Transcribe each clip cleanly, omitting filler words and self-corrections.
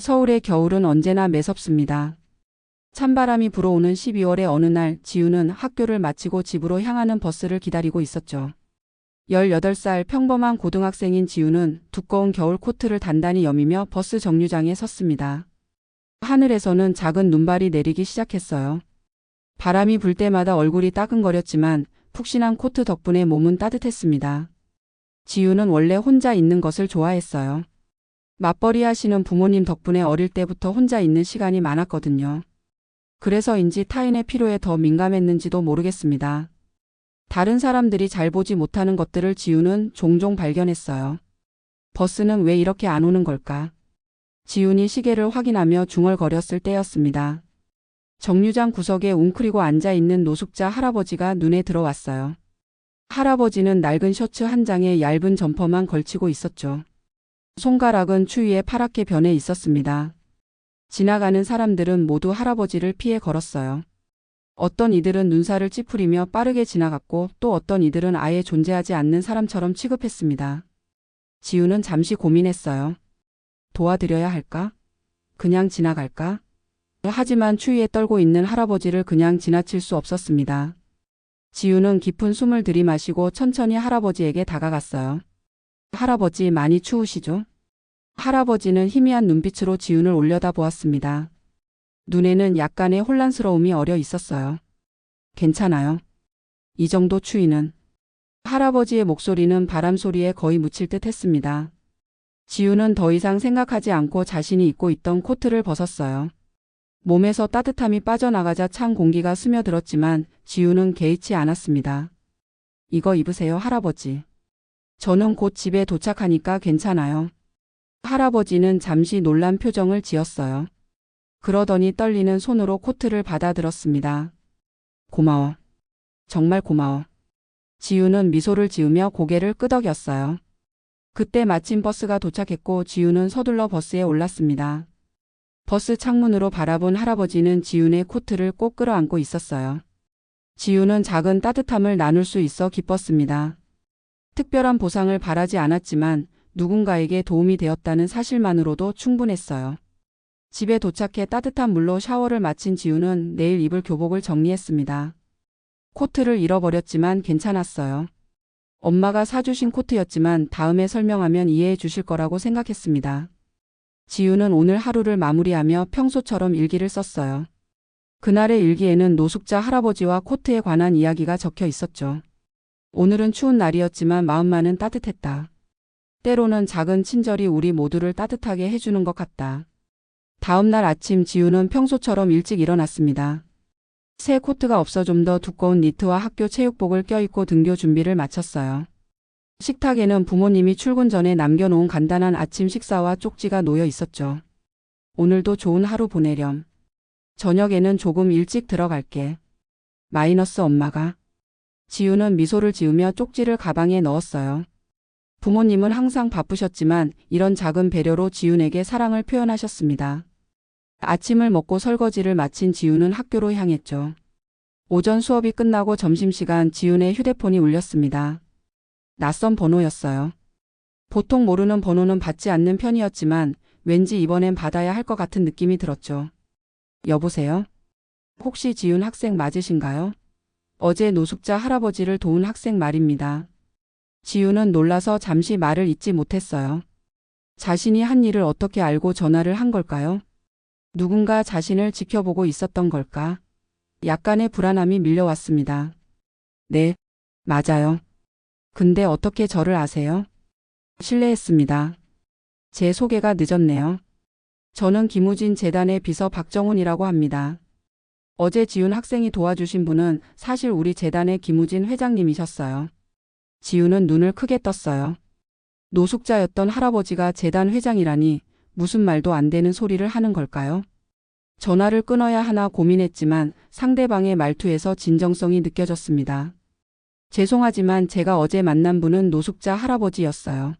서울의 겨울은 언제나 매섭습니다. 찬바람이 불어오는 12월의 어느 날 지우는 학교를 마치고 집으로 향하는 버스를 기다리고 있었죠. 18살 평범한 고등학생인 지우는 두꺼운 겨울 코트를 단단히 여미며 버스 정류장에 섰습니다. 하늘에서는 작은 눈발이 내리기 시작했어요. 바람이 불 때마다 얼굴이 따끔거렸지만 푹신한 코트 덕분에 몸은 따뜻했습니다. 지우는 원래 혼자 있는 것을 좋아했어요. 맞벌이 하시는 부모님 덕분에 어릴 때부터 혼자 있는 시간이 많았거든요. 그래서인지 타인의 필요에 더 민감했는지도 모르겠습니다. 다른 사람들이 잘 보지 못하는 것들을 지우는 종종 발견했어요. 버스는 왜 이렇게 안 오는 걸까? 지훈이 시계를 확인하며 중얼거렸을 때였습니다. 정류장 구석에 웅크리고 앉아있는 노숙자 할아버지가 눈에 들어왔어요. 할아버지는 낡은 셔츠 한 장에 얇은 점퍼만 걸치고 있었죠. 손가락은 추위에 파랗게 변해 있었습니다. 지나가는 사람들은 모두 할아버지를 피해 걸었어요. 어떤 이들은 눈살을 찌푸리며 빠르게 지나갔고 또 어떤 이들은 아예 존재하지 않는 사람처럼 취급했습니다. 지우는 잠시 고민했어요. 도와드려야 할까? 그냥 지나갈까? 하지만 추위에 떨고 있는 할아버지를 그냥 지나칠 수 없었습니다. 지우는 깊은 숨을 들이마시고 천천히 할아버지에게 다가갔어요. 할아버지 많이 추우시죠? 할아버지는 희미한 눈빛으로 지훈을 올려다보았습니다. 눈에는 약간의 혼란스러움이 어려 있었어요. 괜찮아요. 이 정도 추위는. 할아버지의 목소리는 바람 소리에 거의 묻힐 듯 했습니다. 지훈은 더 이상 생각하지 않고 자신이 입고 있던 코트를 벗었어요. 몸에서 따뜻함이 빠져나가자 찬 공기가 스며들었지만 지훈은 개의치 않았습니다. 이거 입으세요, 할아버지. 저는 곧 집에 도착하니까 괜찮아요. 할아버지는 잠시 놀란 표정을 지었어요. 그러더니 떨리는 손으로 코트를 받아들었습니다. 고마워. 정말 고마워. 지우는 미소를 지으며 고개를 끄덕였어요. 그때 마침 버스가 도착했고 지우는 서둘러 버스에 올랐습니다. 버스 창문으로 바라본 할아버지는 지훈의 코트를 꼭 끌어안고 있었어요. 지우는 작은 따뜻함을 나눌 수 있어 기뻤습니다. 특별한 보상을 바라지 않았지만 누군가에게 도움이 되었다는 사실만으로도 충분했어요. 집에 도착해 따뜻한 물로 샤워를 마친 지우는 내일 입을 교복을 정리했습니다. 코트를 잃어버렸지만 괜찮았어요. 엄마가 사주신 코트였지만 다음에 설명하면 이해해 주실 거라고 생각했습니다. 지우는 오늘 하루를 마무리하며 평소처럼 일기를 썼어요. 그날의 일기에는 노숙자 할아버지와 코트에 관한 이야기가 적혀 있었죠. 오늘은 추운 날이었지만 마음만은 따뜻했다. 때로는 작은 친절이 우리 모두를 따뜻하게 해주는 것 같다. 다음 날 아침 지우는 평소처럼 일찍 일어났습니다. 새 코트가 없어 좀 더 두꺼운 니트와 학교 체육복을 껴입고 등교 준비를 마쳤어요. 식탁에는 부모님이 출근 전에 남겨놓은 간단한 아침 식사와 쪽지가 놓여 있었죠. 오늘도 좋은 하루 보내렴. 저녁에는 조금 일찍 들어갈게. 마이너스 엄마가. 지우는 미소를 지으며 쪽지를 가방에 넣었어요. 부모님은 항상 바쁘셨지만 이런 작은 배려로 지훈에게 사랑을 표현하셨습니다. 아침을 먹고 설거지를 마친 지훈은 학교로 향했죠. 오전 수업이 끝나고 점심시간 지훈의 휴대폰이 울렸습니다. 낯선 번호였어요. 보통 모르는 번호는 받지 않는 편이었지만 왠지 이번엔 받아야 할 것 같은 느낌이 들었죠. 여보세요? 혹시 지훈 학생 맞으신가요? 어제 노숙자 할아버지를 도운 학생 말입니다. 지훈은 놀라서 잠시 말을 잇지 못했어요. 자신이 한 일을 어떻게 알고 전화를 한 걸까요? 누군가 자신을 지켜보고 있었던 걸까? 약간의 불안함이 밀려왔습니다. 네, 맞아요. 근데 어떻게 저를 아세요? 실례했습니다. 제 소개가 늦었네요. 저는 김우진 재단의 비서 박정훈이라고 합니다. 어제 지훈 학생이 도와주신 분은 사실 우리 재단의 김우진 회장님이셨어요. 지훈은 눈을 크게 떴어요. 노숙자였던 할아버지가 재단 회장이라니 무슨 말도 안 되는 소리를 하는 걸까요? 전화를 끊어야 하나 고민했지만 상대방의 말투에서 진정성이 느껴졌습니다. 죄송하지만 제가 어제 만난 분은 노숙자 할아버지였어요.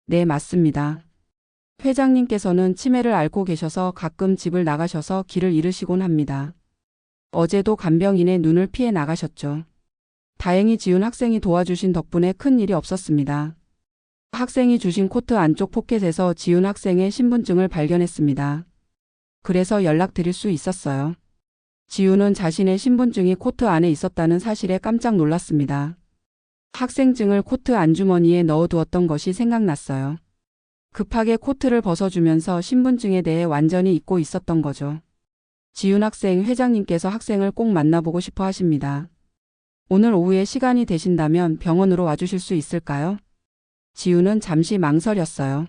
네, 맞습니다. 회장님께서는 치매를 앓고 계셔서 가끔 집을 나가셔서 길을 잃으시곤 합니다. 어제도 간병인의 눈을 피해 나가셨죠. 다행히 지훈 학생이 도와주신 덕분에 큰 일이 없었습니다. 학생이 주신 코트 안쪽 포켓에서 지훈 학생의 신분증을 발견했습니다. 그래서 연락드릴 수 있었어요. 지훈은 자신의 신분증이 코트 안에 있었다는 사실에 깜짝 놀랐습니다. 학생증을 코트 안주머니에 넣어두었던 것이 생각났어요. 급하게 코트를 벗어주면서 신분증에 대해 완전히 잊고 있었던 거죠. 지훈 학생, 회장님께서 학생을 꼭 만나보고 싶어 하십니다. 오늘 오후에 시간이 되신다면 병원으로 와주실 수 있을까요? 지훈은 잠시 망설였어요.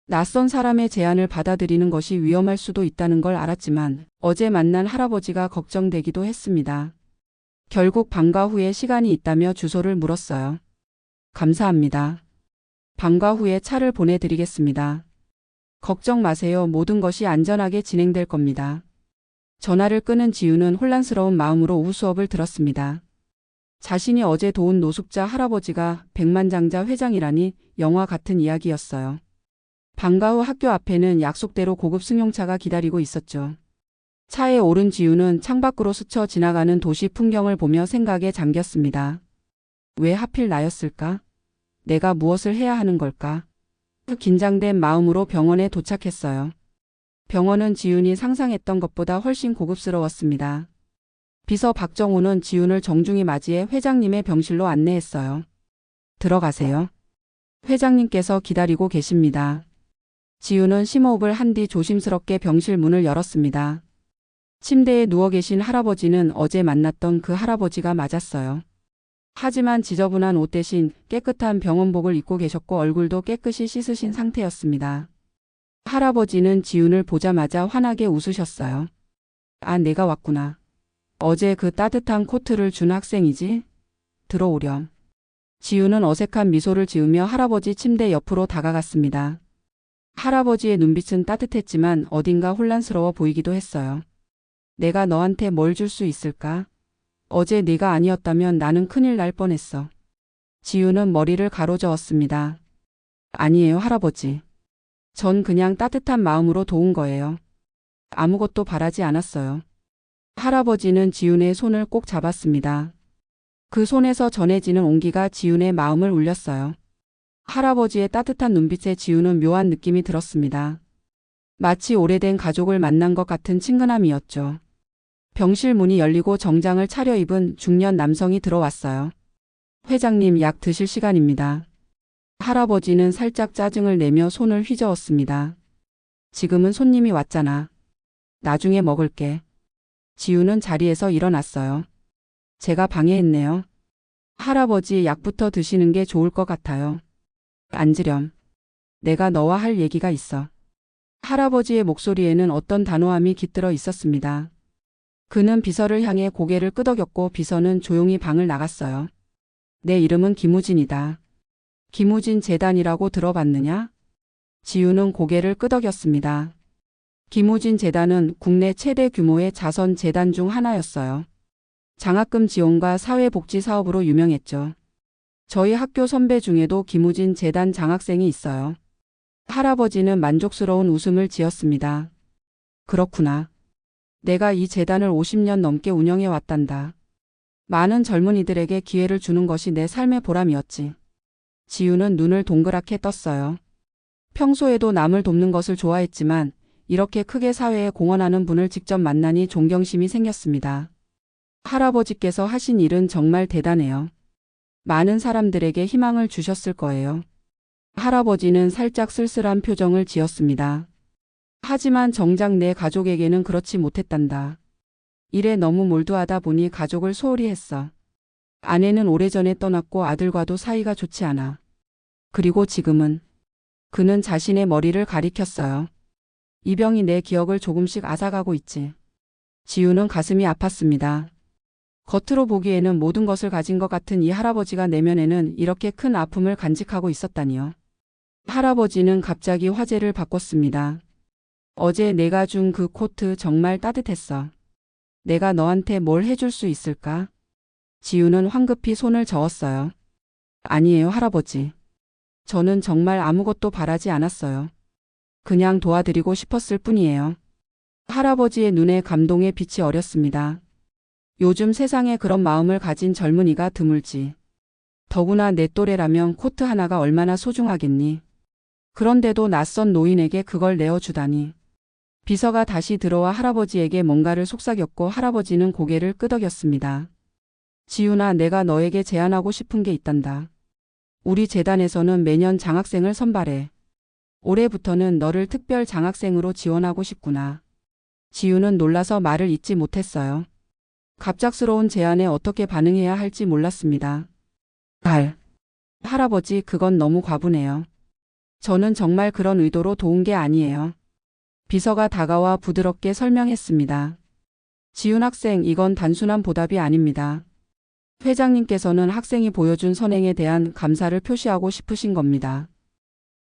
낯선 사람의 제안을 받아들이는 것이 위험할 수도 있다는 걸 알았지만 어제 만난 할아버지가 걱정되기도 했습니다. 결국 방과 후에 시간이 있다며 주소를 물었어요. 감사합니다. 방과 후에 차를 보내드리겠습니다. 걱정 마세요. 모든 것이 안전하게 진행될 겁니다. 전화를 끊은 지훈은 혼란스러운 마음으로 오후 수업을 들었습니다. 자신이 어제 도운 노숙자 할아버지가 백만장자 회장이라니 영화 같은 이야기였어요. 방과 후 학교 앞에는 약속대로 고급 승용차가 기다리고 있었죠. 차에 오른 지훈은 창밖으로 스쳐 지나가는 도시 풍경을 보며 생각에 잠겼습니다. 왜 하필 나였을까? 내가 무엇을 해야 하는 걸까? 긴장된 마음으로 병원에 도착했어요. 병원은 지훈이 상상했던 것보다 훨씬 고급스러웠습니다. 비서 박정우는 지훈을 정중히 맞이해 회장님의 병실로 안내했어요. 들어가세요. 회장님께서 기다리고 계십니다. 지훈은 심호흡을 한 뒤 조심스럽게 병실 문을 열었습니다. 침대에 누워 계신 할아버지는 어제 만났던 그 할아버지가 맞았어요. 하지만 지저분한 옷 대신 깨끗한 병원복을 입고 계셨고 얼굴도 깨끗이 씻으신 상태였습니다. 할아버지는 지훈을 보자마자 환하게 웃으셨어요. 아, 내가 왔구나. 어제 그 따뜻한 코트를 준 학생이지? 들어오렴. 지훈은 어색한 미소를 지으며 할아버지 침대 옆으로 다가갔습니다. 할아버지의 눈빛은 따뜻했지만 어딘가 혼란스러워 보이기도 했어요. 내가 너한테 뭘 줄 수 있을까? 어제 네가 아니었다면 나는 큰일 날 뻔했어. 지훈은 머리를 가로저었습니다. 아니에요, 할아버지. 전 그냥 따뜻한 마음으로 도운 거예요. 아무것도 바라지 않았어요. 할아버지는 지훈의 손을 꼭 잡았습니다. 그 손에서 전해지는 온기가 지훈의 마음을 울렸어요. 할아버지의 따뜻한 눈빛에 지훈은 묘한 느낌이 들었습니다. 마치 오래된 가족을 만난 것 같은 친근함이었죠. 병실 문이 열리고 정장을 차려입은 중년 남성이 들어왔어요. 회장님, 약 드실 시간입니다. 할아버지는 살짝 짜증을 내며 손을 휘저었습니다. 지금은 손님이 왔잖아. 나중에 먹을게. 지훈은 자리에서 일어났어요. 제가 방해했네요. 할아버지, 약부터 드시는 게 좋을 것 같아요. 앉으렴. 내가 너와 할 얘기가 있어. 할아버지의 목소리에는 어떤 단호함이 깃들어 있었습니다. 그는 비서를 향해 고개를 끄덕였고 비서는 조용히 방을 나갔어요. 내 이름은 김우진이다. 김우진 재단이라고 들어봤느냐? 지훈은 고개를 끄덕였습니다. 김우진 재단은 국내 최대 규모의 자선 재단 중 하나였어요. 장학금 지원과 사회복지 사업으로 유명했죠. 저희 학교 선배 중에도 김우진 재단 장학생이 있어요. 할아버지는 만족스러운 웃음을 지었습니다. 그렇구나. 내가 이 재단을 50년 넘게 운영해 왔단다. 많은 젊은이들에게 기회를 주는 것이 내 삶의 보람이었지. 지훈은 눈을 동그랗게 떴어요. 평소에도 남을 돕는 것을 좋아했지만 이렇게 크게 사회에 공헌하는 분을 직접 만나니 존경심이 생겼습니다. 할아버지께서 하신 일은 정말 대단해요. 많은 사람들에게 희망을 주셨을 거예요. 할아버지는 살짝 쓸쓸한 표정을 지었습니다. 하지만 정작 내 가족에게는 그렇지 못했단다. 일에 너무 몰두하다 보니 가족을 소홀히 했어. 아내는 오래전에 떠났고 아들과도 사이가 좋지 않아. 그리고 지금은. 그는 자신의 머리를 가리켰어요. 이 병이 내 기억을 조금씩 앗아가고 있지. 지훈은 가슴이 아팠습니다. 겉으로 보기에는 모든 것을 가진 것 같은 이 할아버지가 내면에는 이렇게 큰 아픔을 간직하고 있었다니요. 할아버지는 갑자기 화제를 바꿨습니다. 어제 내가 준 그 코트 정말 따뜻했어. 내가 너한테 뭘 해줄 수 있을까? 지훈은 황급히 손을 저었어요. 아니에요, 할아버지. 저는 정말 아무것도 바라지 않았어요. 그냥 도와드리고 싶었을 뿐이에요. 할아버지의 눈에 감동의 빛이 어렸습니다. 요즘 세상에 그런 마음을 가진 젊은이가 드물지. 더구나 내 또래라면 코트 하나가 얼마나 소중하겠니. 그런데도 낯선 노인에게 그걸 내어주다니. 비서가 다시 들어와 할아버지에게 뭔가를 속삭였고 할아버지는 고개를 끄덕였습니다. 지훈아, 내가 너에게 제안하고 싶은 게 있단다. 우리 재단에서는 매년 장학생을 선발해. 올해부터는 너를 특별 장학생으로 지원하고 싶구나. 지훈은 놀라서 말을 잇지 못했어요. 갑작스러운 제안에 어떻게 반응해야 할지 몰랐습니다. 할아버지, 그건 너무 과분해요. 저는 정말 그런 의도로 도운 게 아니에요. 비서가 다가와 부드럽게 설명했습니다. 지훈 학생, 이건 단순한 보답이 아닙니다. 회장님께서는 학생이 보여준 선행에 대한 감사를 표시하고 싶으신 겁니다.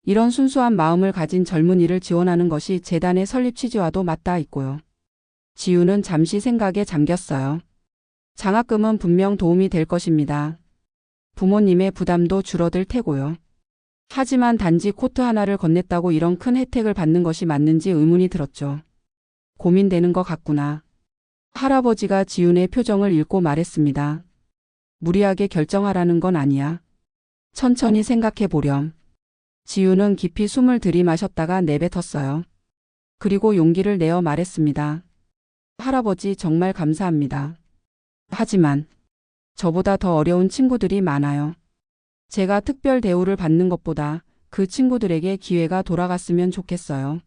이런 순수한 마음을 가진 젊은이를 지원하는 것이 재단의 설립 취지와도 맞닿아 있고요. 지훈은 잠시 생각에 잠겼어요. 장학금은 분명 도움이 될 것입니다. 부모님의 부담도 줄어들 테고요. 하지만 단지 코트 하나를 건넸다고 이런 큰 혜택을 받는 것이 맞는지 의문이 들었죠. 고민되는 것 같구나. 할아버지가 지훈의 표정을 읽고 말했습니다. 무리하게 결정하라는 건 아니야. 천천히 생각해 보렴. 지훈은 깊이 숨을 들이마셨다가 내뱉었어요. 그리고 용기를 내어 말했습니다. 할아버지, 정말 감사합니다. 하지만 저보다 더 어려운 친구들이 많아요. 제가 특별 대우를 받는 것보다 그 친구들에게 기회가 돌아갔으면 좋겠어요.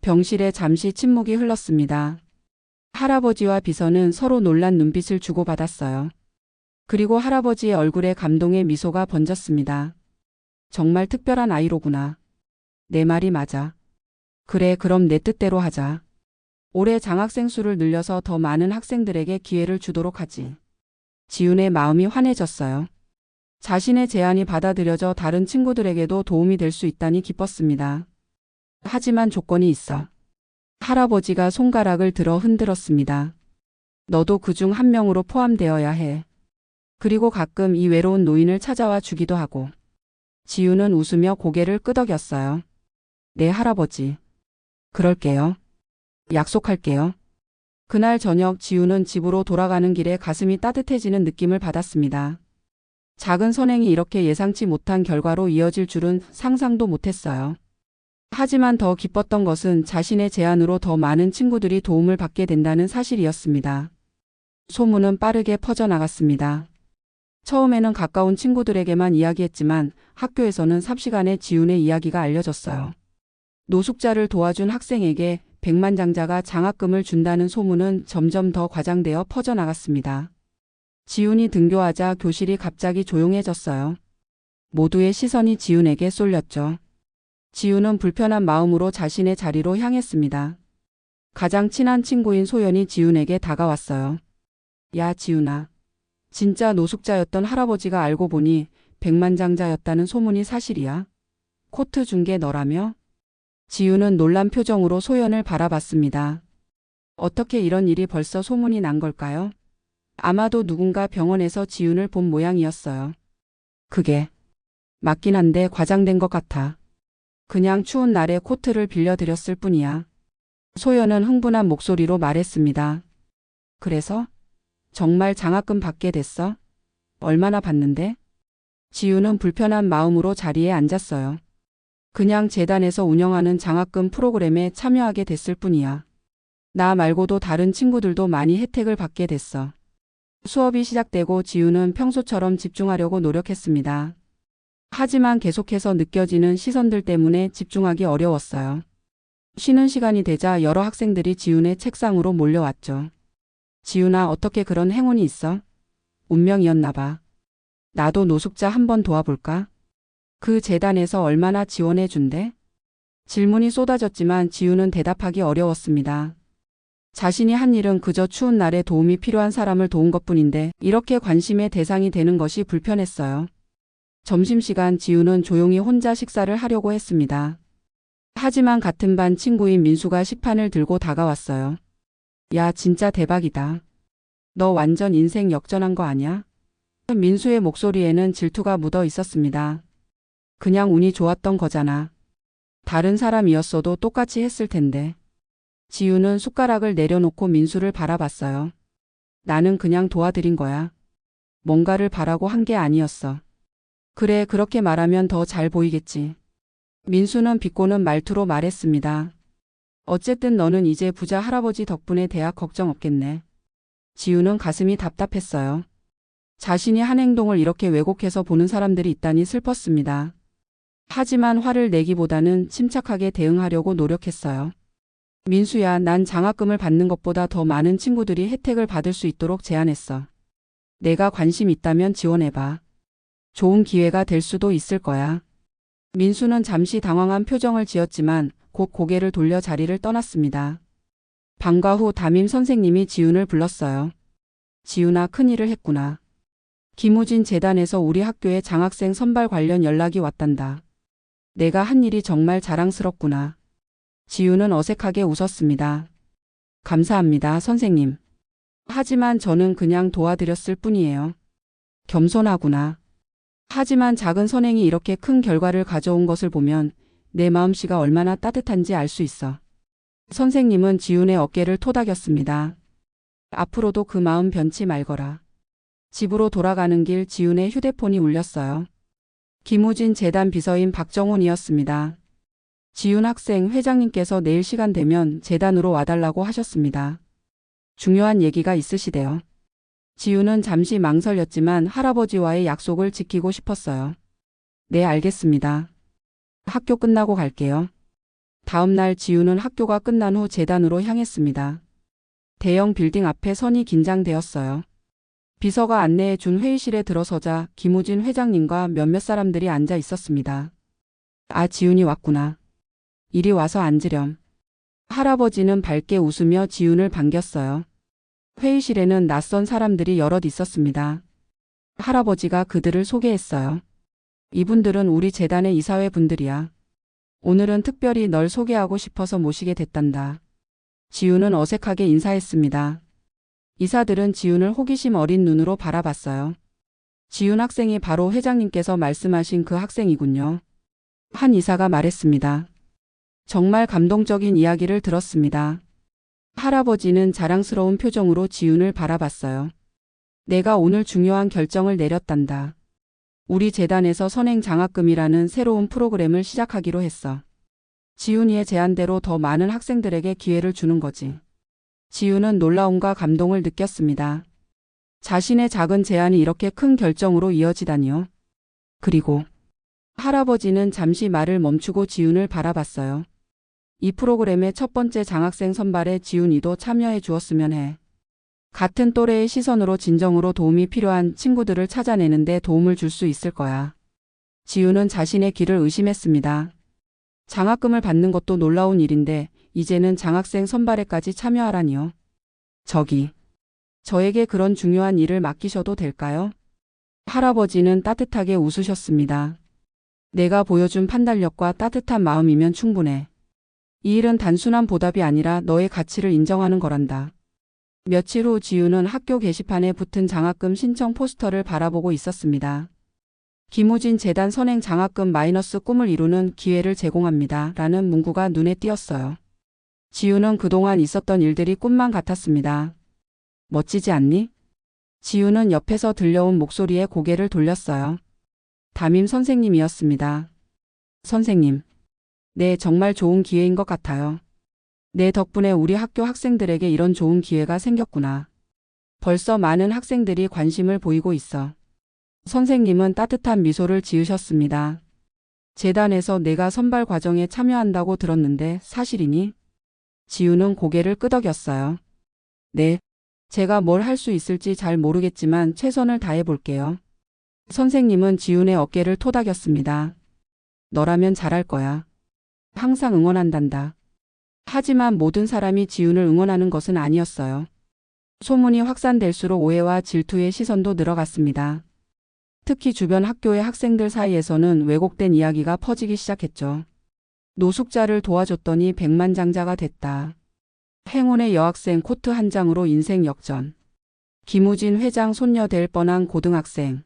병실에 잠시 침묵이 흘렀습니다. 할아버지와 비서는 서로 놀란 눈빛을 주고받았어요. 그리고 할아버지의 얼굴에 감동의 미소가 번졌습니다. 정말 특별한 아이로구나. 내 말이 맞아. 그래, 그럼 내 뜻대로 하자. 올해 장학생 수를 늘려서 더 많은 학생들에게 기회를 주도록 하지. 지훈의 마음이 환해졌어요. 자신의 제안이 받아들여져 다른 친구들에게도 도움이 될 수 있다니 기뻤습니다. 하지만 조건이 있어. 할아버지가 손가락을 들어 흔들었습니다. 너도 그중 한 명으로 포함되어야 해. 그리고 가끔 이 외로운 노인을 찾아와 주기도 하고. 지훈은 웃으며 고개를 끄덕였어요. 네, 할아버지. 그럴게요. 약속할게요. 그날 저녁 지훈은 집으로 돌아가는 길에 가슴이 따뜻해지는 느낌을 받았습니다. 작은 선행이 이렇게 예상치 못한 결과로 이어질 줄은 상상도 못했어요. 하지만 더 기뻤던 것은 자신의 제안으로 더 많은 친구들이 도움을 받게 된다는 사실이었습니다. 소문은 빠르게 퍼져나갔습니다. 처음에는 가까운 친구들에게만 이야기했지만 학교에서는 삽시간에 지훈의 이야기가 알려졌어요. 노숙자를 도와준 학생에게 백만장자가 장학금을 준다는 소문은 점점 더 과장되어 퍼져나갔습니다. 지훈이 등교하자 교실이 갑자기 조용해졌어요. 모두의 시선이 지훈에게 쏠렸죠. 지훈은 불편한 마음으로 자신의 자리로 향했습니다. 가장 친한 친구인 소연이 지훈에게 다가왔어요. 야, 지훈아. 진짜 노숙자였던 할아버지가 알고 보니 백만장자였다는 소문이 사실이야. 코트 준 게 너라며? 지훈은 놀란 표정으로 소연을 바라봤습니다. 어떻게 이런 일이 벌써 소문이 난 걸까요? 아마도 누군가 병원에서 지훈을 본 모양이었어요. 그게 맞긴 한데 과장된 것 같아. 그냥 추운 날에 코트를 빌려드렸을 뿐이야. 소연은 흥분한 목소리로 말했습니다. 그래서? 정말 장학금 받게 됐어? 얼마나 받는데? 지훈은 불편한 마음으로 자리에 앉았어요. 그냥 재단에서 운영하는 장학금 프로그램에 참여하게 됐을 뿐이야. 나 말고도 다른 친구들도 많이 혜택을 받게 됐어. 수업이 시작되고 지훈은 평소처럼 집중하려고 노력했습니다. 하지만 계속해서 느껴지는 시선들 때문에 집중하기 어려웠어요. 쉬는 시간이 되자 여러 학생들이 지훈의 책상으로 몰려왔죠. 지훈아, 어떻게 그런 행운이 있어? 운명이었나 봐. 나도 노숙자 한번 도와볼까? 그 재단에서 얼마나 지원해 준대? 질문이 쏟아졌지만 지훈은 대답하기 어려웠습니다. 자신이 한 일은 그저 추운 날에 도움이 필요한 사람을 도운 것뿐인데 이렇게 관심의 대상이 되는 것이 불편했어요. 점심시간 지훈은 조용히 혼자 식사를 하려고 했습니다. 하지만 같은 반 친구인 민수가 식판을 들고 다가왔어요. 야, 진짜 대박이다. 너 완전 인생 역전한 거 아냐? 민수의 목소리에는 질투가 묻어 있었습니다. 그냥 운이 좋았던 거잖아. 다른 사람이었어도 똑같이 했을 텐데. 지훈은 숟가락을 내려놓고 민수를 바라봤어요. 나는 그냥 도와드린 거야. 뭔가를 바라고 한 게 아니었어. 그래, 그렇게 말하면 더 잘 보이겠지. 민수는 비꼬는 말투로 말했습니다. 어쨌든 너는 이제 부자 할아버지 덕분에 대학 걱정 없겠네. 지우는 가슴이 답답했어요. 자신이 한 행동을 이렇게 왜곡해서 보는 사람들이 있다니 슬펐습니다. 하지만 화를 내기보다는 침착하게 대응하려고 노력했어요. 민수야, 난 장학금을 받는 것보다 더 많은 친구들이 혜택을 받을 수 있도록 제안했어. 내가 관심 있다면 지원해봐. 좋은 기회가 될 수도 있을 거야. 민수는 잠시 당황한 표정을 지었지만 곧 고개를 돌려 자리를 떠났습니다. 방과 후 담임 선생님이 지훈을 불렀어요. 지훈아, 큰일을 했구나. 김우진 재단에서 우리 학교에 장학생 선발 관련 연락이 왔단다. 내가 한 일이 정말 자랑스럽구나. 지훈은 어색하게 웃었습니다. 감사합니다, 선생님. 하지만 저는 그냥 도와드렸을 뿐이에요. 겸손하구나. 하지만 작은 선행이 이렇게 큰 결과를 가져온 것을 보면 내 마음씨가 얼마나 따뜻한지 알 수 있어. 선생님은 지훈의 어깨를 토닥였습니다. 앞으로도 그 마음 변치 말거라. 집으로 돌아가는 길 지훈의 휴대폰이 울렸어요. 김우진 재단 비서인 박정훈이었습니다. 지훈 학생, 회장님께서 내일 시간 되면 재단으로 와달라고 하셨습니다. 중요한 얘기가 있으시대요. 지훈은 잠시 망설였지만 할아버지와의 약속을 지키고 싶었어요. 네, 알겠습니다. 학교 끝나고 갈게요. 다음 날 지훈은 학교가 끝난 후 재단으로 향했습니다. 대형 빌딩 앞에 선이 긴장되었어요. 비서가 안내해 준 회의실에 들어서자 김우진 회장님과 몇몇 사람들이 앉아 있었습니다. 아, 지훈이 왔구나. 이리 와서 앉으렴. 할아버지는 밝게 웃으며 지훈을 반겼어요. 회의실에는 낯선 사람들이 여럿 있었습니다. 할아버지가 그들을 소개했어요. 이분들은 우리 재단의 이사회 분들이야. 오늘은 특별히 널 소개하고 싶어서 모시게 됐단다. 지훈은 어색하게 인사했습니다. 이사들은 지훈을 호기심 어린 눈으로 바라봤어요. 지훈 학생이 바로 회장님께서 말씀하신 그 학생이군요. 한 이사가 말했습니다. 정말 감동적인 이야기를 들었습니다. 할아버지는 자랑스러운 표정으로 지훈을 바라봤어요. 내가 오늘 중요한 결정을 내렸단다. 우리 재단에서 선행 장학금이라는 새로운 프로그램을 시작하기로 했어. 지훈이의 제안대로 더 많은 학생들에게 기회를 주는 거지. 지훈은 놀라움과 감동을 느꼈습니다. 자신의 작은 제안이 이렇게 큰 결정으로 이어지다니요. 그리고 할아버지는 잠시 말을 멈추고 지훈을 바라봤어요. 이 프로그램의 첫 번째 장학생 선발에 지훈이도 참여해 주었으면 해. 같은 또래의 시선으로 진정으로 도움이 필요한 친구들을 찾아내는데 도움을 줄 수 있을 거야. 지훈은 자신의 귀를 의심했습니다. 장학금을 받는 것도 놀라운 일인데 이제는 장학생 선발에까지 참여하라니요. 저에게 그런 중요한 일을 맡기셔도 될까요? 할아버지는 따뜻하게 웃으셨습니다. 내가 보여준 판단력과 따뜻한 마음이면 충분해. 이 일은 단순한 보답이 아니라 너의 가치를 인정하는 거란다. 며칠 후 지훈은 학교 게시판에 붙은 장학금 신청 포스터를 바라보고 있었습니다. 김우진 재단 선행 장학금 마이너스 꿈을 이루는 기회를 제공합니다. 라는 문구가 눈에 띄었어요. 지훈은 그동안 있었던 일들이 꿈만 같았습니다. 멋지지 않니? 지훈은 옆에서 들려온 목소리에 고개를 돌렸어요. 담임 선생님이었습니다. 선생님. 네, 정말 좋은 기회인 것 같아요. 내 덕분에 우리 학교 학생들에게 이런 좋은 기회가 생겼구나. 벌써 많은 학생들이 관심을 보이고 있어. 선생님은 따뜻한 미소를 지으셨습니다. 재단에서 내가 선발 과정에 참여한다고 들었는데 사실이니? 지훈은 고개를 끄덕였어요. 네. 제가 뭘 할 수 있을지 잘 모르겠지만 최선을 다해 볼게요. 선생님은 지훈의 어깨를 토닥였습니다. 너라면 잘할 거야. 항상 응원한단다. 하지만 모든 사람이 지훈을 응원하는 것은 아니었어요. 소문이 확산될수록 오해와 질투의 시선도 늘어갔습니다. 특히 주변 학교의 학생들 사이에서는 왜곡된 이야기가 퍼지기 시작했죠. 노숙자를 도와줬더니 백만장자가 됐다. 행운의 여학생 코트 한 장으로 인생 역전. 김우진 회장 손녀 될 뻔한 고등학생.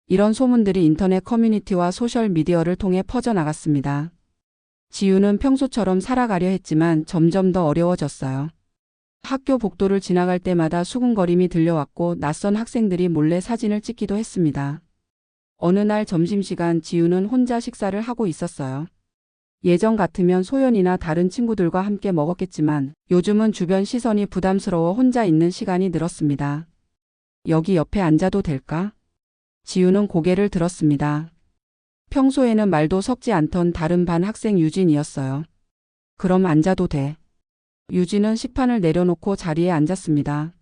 이런 소문들이 인터넷 커뮤니티와 소셜미디어를 통해 퍼져나갔습니다. 지훈은 평소처럼 살아가려 했지만 점점 더 어려워졌어요. 학교 복도를 지나갈 때마다 수군거림이 들려왔고 낯선 학생들이 몰래 사진을 찍기도 했습니다. 어느 날 점심시간 지우는 혼자 식사를 하고 있었어요. 예전 같으면 소연이나 다른 친구들과 함께 먹었겠지만 요즘은 주변 시선이 부담스러워 혼자 있는 시간이 늘었습니다. 여기 옆에 앉아도 될까? 지우는 고개를 들었습니다. 평소에는 말도 섞지 않던 다른 반 학생 유진이었어요. 그럼 앉아도 돼. 유진은 식판을 내려놓고 자리에 앉았습니다.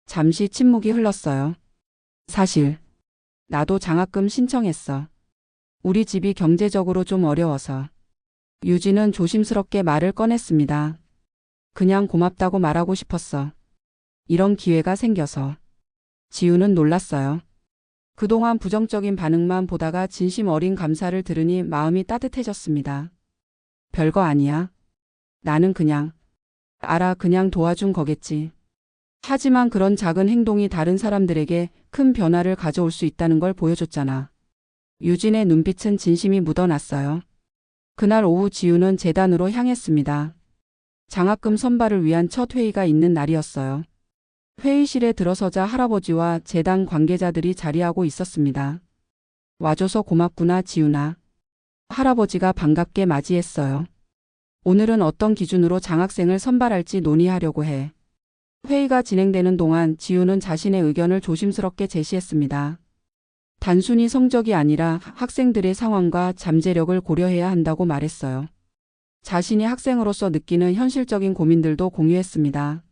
잠시 침묵이 흘렀어요. 사실 나도 장학금 신청했어. 우리 집이 경제적으로 좀 어려워서. 유진은 조심스럽게 말을 꺼냈습니다. 그냥 고맙다고 말하고 싶었어. 이런 기회가 생겨서. 지우는 놀랐어요. 그동안 부정적인 반응만 보다가 진심 어린 감사를 들으니 마음이 따뜻해졌습니다. 별거 아니야. 나는 그냥 도와준 거겠지. 하지만 그런 작은 행동이 다른 사람들에게 큰 변화를 가져올 수 있다는 걸 보여줬잖아. 유진의 눈빛은 진심이 묻어났어요. 그날 오후 지우는 재단으로 향했습니다. 장학금 선발을 위한 첫 회의가 있는 날이었어요. 회의실에 들어서자 할아버지와 재단 관계자들이 자리하고 있었습니다. 와줘서 고맙구나 지우나. 할아버지가 반갑게 맞이했어요. 오늘은 어떤 기준으로 장학생을 선발할지 논의하려고 해. 회의가 진행되는 동안 지우는 자신의 의견을 조심스럽게 제시했습니다. 단순히 성적이 아니라 학생들의 상황과 잠재력을 고려해야 한다고 말했어요. 자신이 학생으로서 느끼는 현실적인 고민들도 공유했습니다.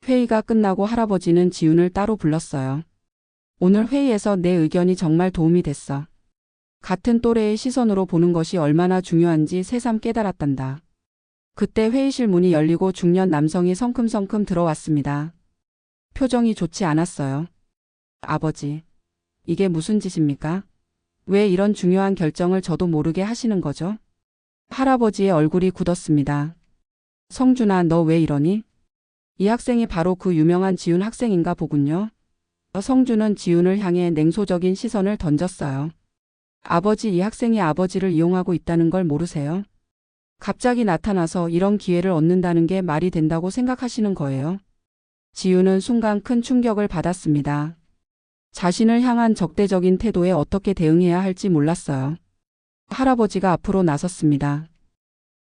회의가 끝나고 할아버지는 지훈을 따로 불렀어요. 오늘 회의에서 내 의견이 정말 도움이 됐어. 같은 또래의 시선으로 보는 것이 얼마나 중요한지 새삼 깨달았단다. 그때 회의실 문이 열리고 중년 남성이 성큼성큼 들어왔습니다. 표정이 좋지 않았어요. 아버지, 이게 무슨 짓입니까? 왜 이런 중요한 결정을 저도 모르게 하시는 거죠? 할아버지의 얼굴이 굳었습니다. 성준아, 너 왜 이러니? 이 학생이 바로 그 유명한 지훈 학생인가 보군요. 성준은 지훈을 향해 냉소적인 시선을 던졌어요. 아버지, 이 학생이 아버지를 이용하고 있다는 걸 모르세요? 갑자기 나타나서 이런 기회를 얻는다는 게 말이 된다고 생각하시는 거예요? 지훈은 순간 큰 충격을 받았습니다. 자신을 향한 적대적인 태도에 어떻게 대응해야 할지 몰랐어요. 할아버지가 앞으로 나섰습니다.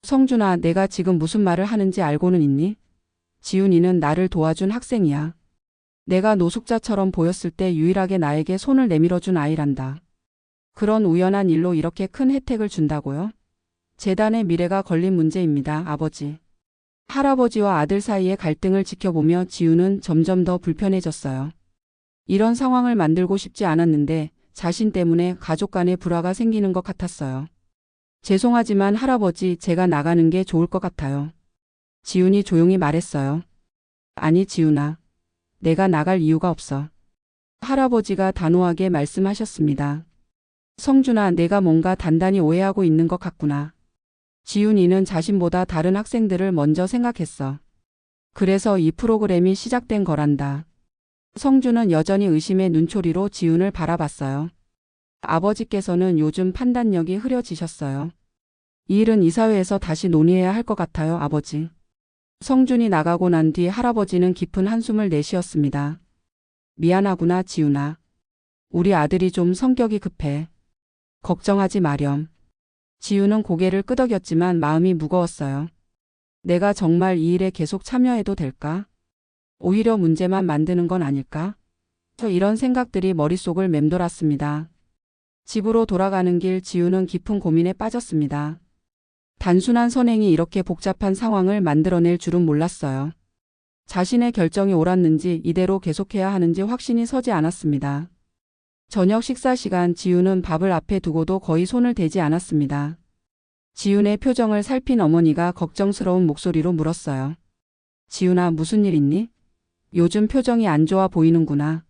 성준아, 내가 지금 무슨 말을 하는지 알고는 있니? 지훈이는 나를 도와준 학생이야. 내가 노숙자처럼 보였을 때 유일하게 나에게 손을 내밀어준 아이란다. 그런 우연한 일로 이렇게 큰 혜택을 준다고요? 재단의 미래가 걸린 문제입니다, 아버지. 할아버지와 아들 사이의 갈등을 지켜보며 지훈은 점점 더 불편해졌어요. 이런 상황을 만들고 싶지 않았는데 자신 때문에 가족 간의 불화가 생기는 것 같았어요. 죄송하지만 할아버지, 제가 나가는 게 좋을 것 같아요. 지훈이 조용히 말했어요. 아니 지훈아, 내가 나갈 이유가 없어. 할아버지가 단호하게 말씀하셨습니다. 성준아, 내가 뭔가 단단히 오해하고 있는 것 같구나. 지훈이는 자신보다 다른 학생들을 먼저 생각했어. 그래서 이 프로그램이 시작된 거란다. 성준은 여전히 의심의 눈초리로 지훈을 바라봤어요. 아버지께서는 요즘 판단력이 흐려지셨어요. 이 일은 이사회에서 다시 논의해야 할 것 같아요, 아버지. 성준이 나가고 난 뒤 할아버지는 깊은 한숨을 내쉬었습니다. 미안하구나, 지훈아. 우리 아들이 좀 성격이 급해. 걱정하지 마렴. 지훈은 고개를 끄덕였지만 마음이 무거웠어요. 내가 정말 이 일에 계속 참여해도 될까? 오히려 문제만 만드는 건 아닐까? 이런 생각들이 머릿속을 맴돌았습니다. 집으로 돌아가는 길 지훈은 깊은 고민에 빠졌습니다. 단순한 선행이 이렇게 복잡한 상황을 만들어낼 줄은 몰랐어요. 자신의 결정이 옳았는지 이대로 계속해야 하는지 확신이 서지 않았습니다. 저녁 식사 시간 지훈은 밥을 앞에 두고도 거의 손을 대지 않았습니다. 지훈의 표정을 살핀 어머니가 걱정스러운 목소리로 물었어요. 지훈아, 무슨 일 있니? 요즘 표정이 안 좋아 보이는구나.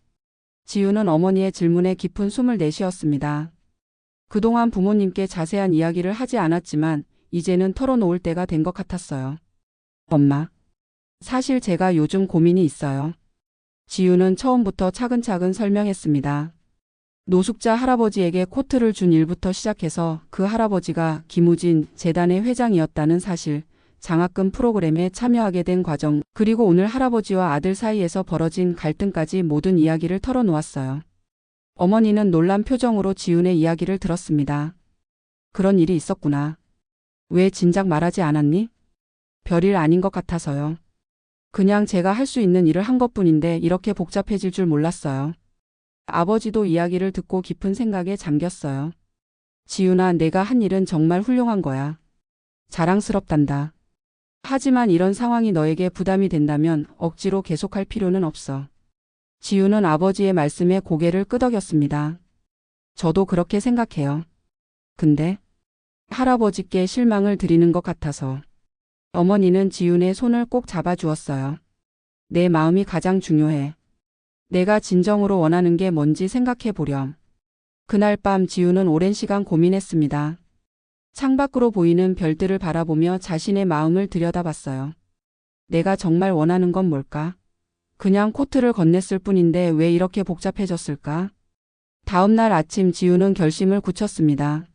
지훈은 어머니의 질문에 깊은 숨을 내쉬었습니다. 그동안 부모님께 자세한 이야기를 하지 않았지만 이제는 털어놓을 때가 된 것 같았어요. 엄마, 사실 제가 요즘 고민이 있어요. 지훈은 처음부터 차근차근 설명했습니다. 노숙자 할아버지에게 코트를 준 일부터 시작해서 그 할아버지가 김우진 재단의 회장이었다는 사실, 장학금 프로그램에 참여하게 된 과정, 그리고 오늘 할아버지와 아들 사이에서 벌어진 갈등까지 모든 이야기를 털어놓았어요. 어머니는 놀란 표정으로 지훈의 이야기를 들었습니다. 그런 일이 있었구나. 왜 진작 말하지 않았니? 별일 아닌 것 같아서요. 그냥 제가 할 수 있는 일을 한 것뿐인데 이렇게 복잡해질 줄 몰랐어요. 아버지도 이야기를 듣고 깊은 생각에 잠겼어요. 지훈아, 내가 한 일은 정말 훌륭한 거야. 자랑스럽단다. 하지만 이런 상황이 너에게 부담이 된다면 억지로 계속할 필요는 없어. 지훈은 아버지의 말씀에 고개를 끄덕였습니다. 저도 그렇게 생각해요. 근데 할아버지께 실망을 드리는 것 같아서. 어머니는 지훈의 손을 꼭 잡아주었어요. 내 마음이 가장 중요해. 내가 진정으로 원하는 게 뭔지 생각해 보렴. 그날 밤 지훈은 오랜 시간 고민했습니다. 창밖으로 보이는 별들을 바라보며 자신의 마음을 들여다봤어요. 내가 정말 원하는 건 뭘까? 그냥 코트를 건넸을 뿐인데 왜 이렇게 복잡해졌을까? 다음 날 아침 지훈은 결심을 굳혔습니다.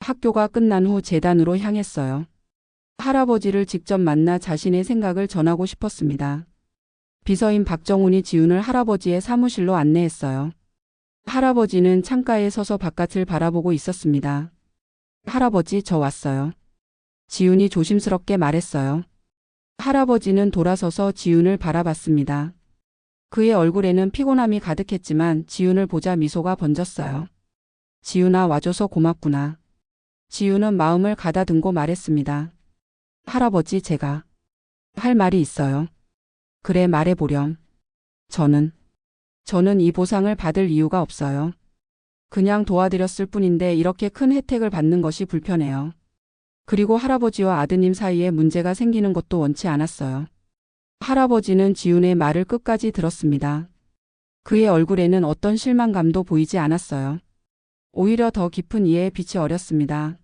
학교가 끝난 후 재단으로 향했어요. 할아버지를 직접 만나 자신의 생각을 전하고 싶었습니다. 비서인 박정훈이 지훈을 할아버지의 사무실로 안내했어요. 할아버지는 창가에 서서 바깥을 바라보고 있었습니다. 할아버지, 저 왔어요. 지훈이 조심스럽게 말했어요. 할아버지는 돌아서서 지훈을 바라봤습니다. 그의 얼굴에는 피곤함이 가득했지만 지훈을 보자 미소가 번졌어요. 지훈아, 와줘서 고맙구나. 지훈은 마음을 가다듬고 말했습니다. 할아버지, 제가 할 말이 있어요. 그래, 말해보렴. 저는 이 보상을 받을 이유가 없어요. 그냥 도와드렸을 뿐인데 이렇게 큰 혜택을 받는 것이 불편해요. 그리고 할아버지와 아드님 사이에 문제가 생기는 것도 원치 않았어요. 할아버지는 지훈의 말을 끝까지 들었습니다. 그의 얼굴에는 어떤 실망감도 보이지 않았어요. 오히려 더 깊은 이해의 빛이 어렸습니다.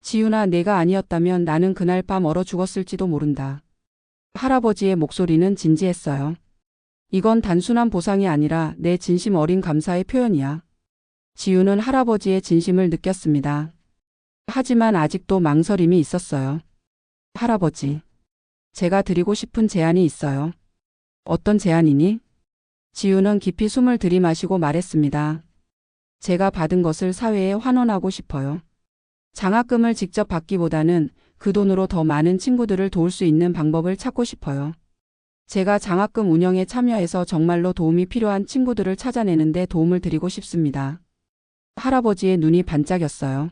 지훈아, 내가 아니었다면 나는 그날 밤 얼어 죽었을지도 모른다. 할아버지의 목소리는 진지했어요. 이건 단순한 보상이 아니라 내 진심 어린 감사의 표현이야. 지훈은 할아버지의 진심을 느꼈습니다. 하지만 아직도 망설임이 있었어요. 할아버지, 제가 드리고 싶은 제안이 있어요. 어떤 제안이니? 지훈은 깊이 숨을 들이마시고 말했습니다. 제가 받은 것을 사회에 환원하고 싶어요. 장학금을 직접 받기보다는 그 돈으로 더 많은 친구들을 도울 수 있는 방법을 찾고 싶어요. 제가 장학금 운영에 참여해서 정말로 도움이 필요한 친구들을 찾아내는데 도움을 드리고 싶습니다. 할아버지의 눈이 반짝였어요.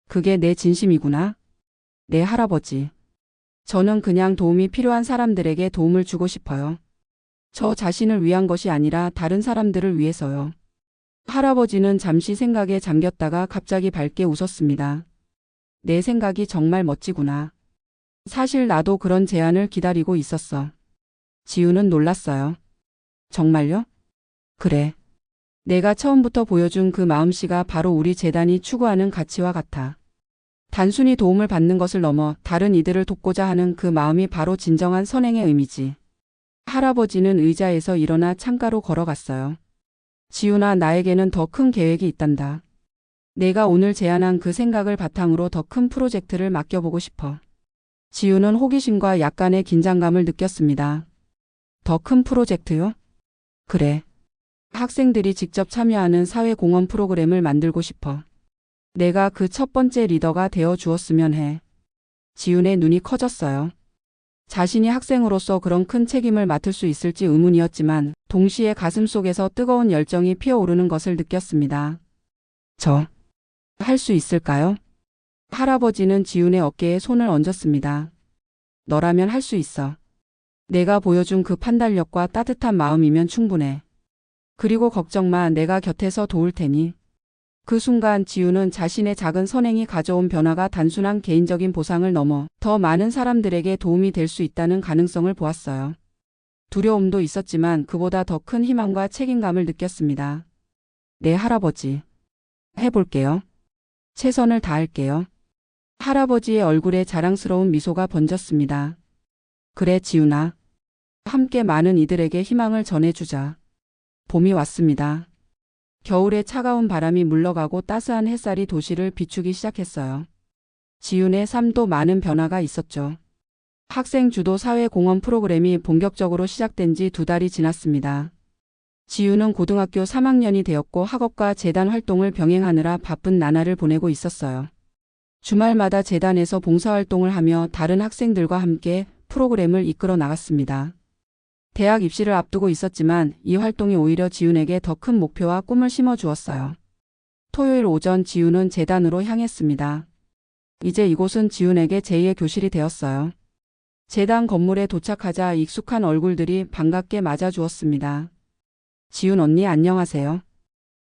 그게 내 진심이구나. 네, 할아버지. 저는 그냥 도움이 필요한 사람들에게 도움을 주고 싶어요. 저 자신을 위한 것이 아니라 다른 사람들을 위해서요. 할아버지는 잠시 생각에 잠겼다가 갑자기 밝게 웃었습니다. 내 생각이 정말 멋지구나. 사실 나도 그런 제안을 기다리고 있었어. 지훈은 놀랐어요. 정말요? 그래. 내가 처음부터 보여준 그 마음씨가 바로 우리 재단이 추구하는 가치와 같아. 단순히 도움을 받는 것을 넘어 다른 이들을 돕고자 하는 그 마음이 바로 진정한 선행의 의미지. 할아버지는 의자에서 일어나 창가로 걸어갔어요. 지훈아, 나에게는 더 큰 계획이 있단다. 내가 오늘 제안한 그 생각을 바탕으로 더 큰 프로젝트를 맡겨보고 싶어. 지훈은 호기심과 약간의 긴장감을 느꼈습니다. 더 큰 프로젝트요? 그래. 학생들이 직접 참여하는 사회공헌 프로그램을 만들고 싶어. 내가 그 첫 번째 리더가 되어 주었으면 해. 지훈의 눈이 커졌어요. 자신이 학생으로서 그런 큰 책임을 맡을 수 있을지 의문이었지만 동시에 가슴속에서 뜨거운 열정이 피어오르는 것을 느꼈습니다. 저 할 수 있을까요? 할아버지는 지훈의 어깨에 손을 얹었습니다. 너라면 할 수 있어. 내가 보여준 그 판단력과 따뜻한 마음이면 충분해. 그리고 걱정 마, 내가 곁에서 도울 테니. 그 순간 지훈은 자신의 작은 선행이 가져온 변화가 단순한 개인적인 보상을 넘어 더 많은 사람들에게 도움이 될 수 있다는 가능성을 보았어요. 두려움도 있었지만 그보다 더 큰 희망과 책임감을 느꼈습니다. 네, 할아버지. 해볼게요. 최선을 다할게요. 할아버지의 얼굴에 자랑스러운 미소가 번졌습니다. 그래, 지훈아. 함께 많은 이들에게 희망을 전해주자. 봄이 왔습니다. 겨울의 차가운 바람이 물러가고 따스한 햇살이 도시를 비추기 시작했어요. 지훈의 삶도 많은 변화가 있었죠. 학생 주도 사회공헌 프로그램이 본격적으로 시작된 지 2달이 지났습니다. 지우는 고등학교 3학년이 되었고 학업과 재단 활동을 병행하느라 바쁜 나날을 보내고 있었어요. 주말마다 재단에서 봉사활동을 하며 다른 학생들과 함께 프로그램을 이끌어 나갔습니다. 대학 입시를 앞두고 있었지만 이 활동이 오히려 지훈에게 더 큰 목표와 꿈을 심어주었어요. 토요일 오전 지훈은 재단으로 향했습니다. 이제 이곳은 지훈에게 제2의 교실이 되었어요. 재단 건물에 도착하자 익숙한 얼굴들이 반갑게 맞아주었습니다. 지훈 언니 안녕하세요.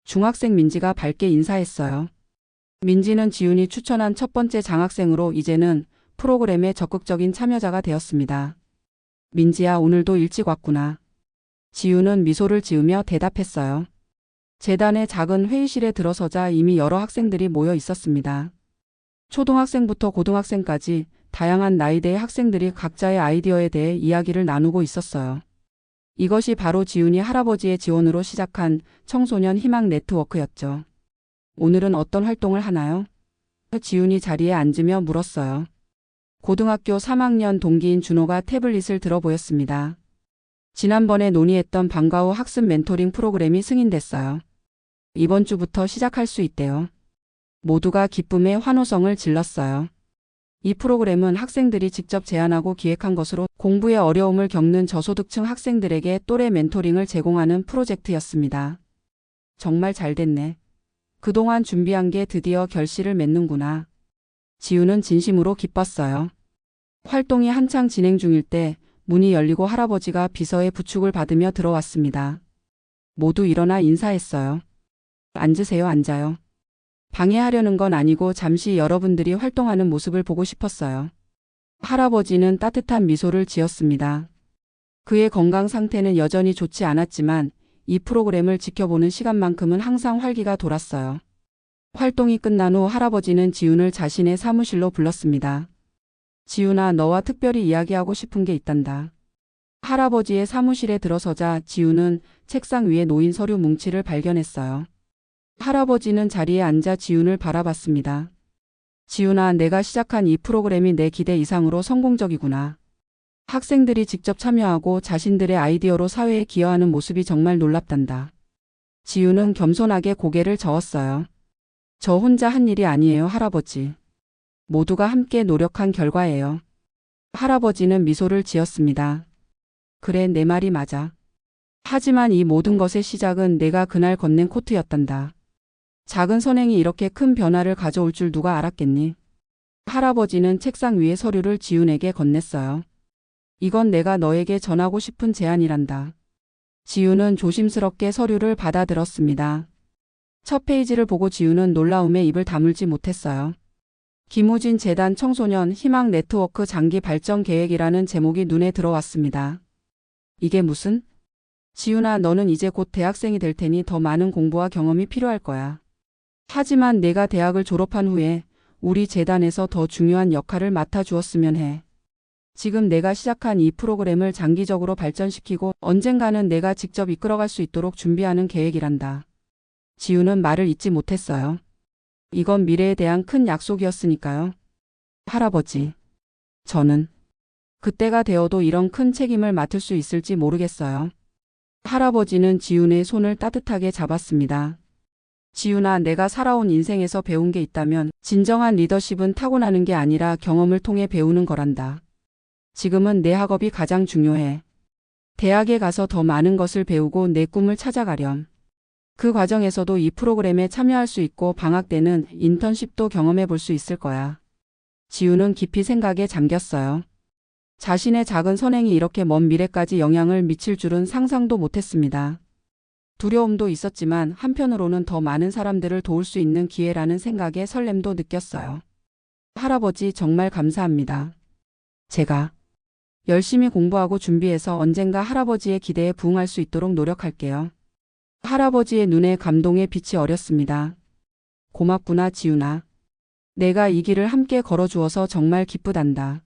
중학생 민지가 밝게 인사했어요. 민지는 지훈이 추천한 첫 번째 장학생으로 이제는 프로그램의 적극적인 참여자가 되었습니다. 민지야, 오늘도 일찍 왔구나. 지훈은 미소를 지으며 대답했어요. 재단의 작은 회의실에 들어서자 이미 여러 학생들이 모여 있었습니다. 초등학생부터 고등학생까지 다양한 나이대의 학생들이 각자의 아이디어에 대해 이야기를 나누고 있었어요. 이것이 바로 지훈이 할아버지의 지원으로 시작한 청소년 희망 네트워크였죠. 오늘은 어떤 활동을 하나요? 지훈이 자리에 앉으며 물었어요. 고등학교 3학년 동기인 준호가 태블릿을 들어 보였습니다. 지난번에 논의했던 방과 후 학습 멘토링 프로그램이 승인됐어요. 이번 주부터 시작할 수 있대요. 모두가 기쁨의 환호성을 질렀어요. 이 프로그램은 학생들이 직접 제안하고 기획한 것으로 공부에 어려움을 겪는 저소득층 학생들에게 또래 멘토링을 제공하는 프로젝트였습니다. 정말 잘 됐네. 그동안 준비한 게 드디어 결실을 맺는구나. 지훈은 진심으로 기뻤어요. 활동이 한창 진행 중일 때 문이 열리고 할아버지가 비서의 부축을 받으며 들어왔습니다. 모두 일어나 인사했어요. 앉으세요, 앉아요. 방해하려는 건 아니고 잠시 여러분들이 활동하는 모습을 보고 싶었어요. 할아버지는 따뜻한 미소를 지었습니다. 그의 건강 상태는 여전히 좋지 않았지만 이 프로그램을 지켜보는 시간만큼은 항상 활기가 돌았어요. 활동이 끝난 후 할아버지는 지훈을 자신의 사무실로 불렀습니다. 지훈아, 너와 특별히 이야기하고 싶은 게 있단다. 할아버지의 사무실에 들어서자 지훈은 책상 위에 놓인 서류 뭉치를 발견했어요. 할아버지는 자리에 앉아 지훈을 바라봤습니다. 지훈아, 내가 시작한 이 프로그램이 내 기대 이상으로 성공적이구나. 학생들이 직접 참여하고 자신들의 아이디어로 사회에 기여하는 모습이 정말 놀랍단다. 지훈은 겸손하게 고개를 저었어요. 저 혼자 한 일이 아니에요, 할아버지. 모두가 함께 노력한 결과예요. 할아버지는 미소를 지었습니다. 그래, 내 말이 맞아. 하지만 이 모든 것의 시작은 내가 그날 건넨 코트였단다. 작은 선행이 이렇게 큰 변화를 가져올 줄 누가 알았겠니? 할아버지는 책상 위에 서류를 지훈에게 건넸어요. 이건 내가 너에게 전하고 싶은 제안이란다. 지훈은 조심스럽게 서류를 받아들었습니다. 첫 페이지를 보고 지훈은 놀라움에 입을 다물지 못했어요. 김우진 재단 청소년 희망 네트워크 장기 발전 계획이라는 제목이 눈에 들어왔습니다. 이게 무슨? 지훈아, 너는 이제 곧 대학생이 될 테니 더 많은 공부와 경험이 필요할 거야. 하지만 내가 대학을 졸업한 후에 우리 재단에서 더 중요한 역할을 맡아주었으면 해. 지금 내가 시작한 이 프로그램을 장기적으로 발전시키고 언젠가는 내가 직접 이끌어갈 수 있도록 준비하는 계획이란다. 지훈은 말을 잇지 못했어요. 이건 미래에 대한 큰 약속이었으니까요. 할아버지, 저는 그때가 되어도 이런 큰 책임을 맡을 수 있을지 모르겠어요. 할아버지는 지훈의 손을 따뜻하게 잡았습니다. 지훈아, 내가 살아온 인생에서 배운 게 있다면 진정한 리더십은 타고나는 게 아니라 경험을 통해 배우는 거란다. 지금은 내 학업이 가장 중요해. 대학에 가서 더 많은 것을 배우고 내 꿈을 찾아가렴. 그 과정에서도 이 프로그램에 참여할 수 있고 방학 때는 인턴십도 경험해 볼 수 있을 거야. 지훈은 깊이 생각에 잠겼어요. 자신의 작은 선행이 이렇게 먼 미래까지 영향을 미칠 줄은 상상도 못했습니다. 두려움도 있었지만 한편으로는 더 많은 사람들을 도울 수 있는 기회라는 생각에 설렘도 느꼈어요. 할아버지, 정말 감사합니다. 제가 열심히 공부하고 준비해서 언젠가 할아버지의 기대에 부응할 수 있도록 노력할게요. 할아버지의 눈에 감동의 빛이 어렸습니다. 고맙구나, 지훈아. 내가 이 길을 함께 걸어주어서 정말 기쁘단다.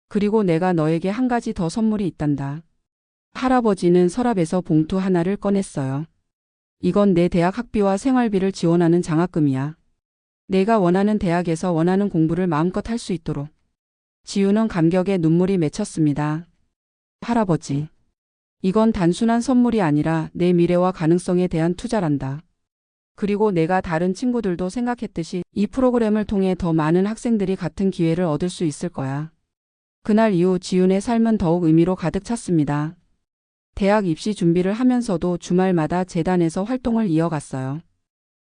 그리고 내가 너에게 한 가지 더 선물이 있단다. 할아버지는 서랍에서 봉투 하나를 꺼냈어요. 이건 내 대학 학비와 생활비를 지원하는 장학금이야. 내가 원하는 대학에서 원하는 공부를 마음껏 할 수 있도록. 지훈은 감격에 눈물이 맺혔습니다. 할아버지, 이건 단순한 선물이 아니라 내 미래와 가능성에 대한 투자란다. 그리고 내가 다른 친구들도 생각했듯이 이 프로그램을 통해 더 많은 학생들이 같은 기회를 얻을 수 있을 거야. 그날 이후 지윤의 삶은 더욱 의미로 가득 찼습니다. 대학 입시 준비를 하면서도 주말마다 재단에서 활동을 이어갔어요.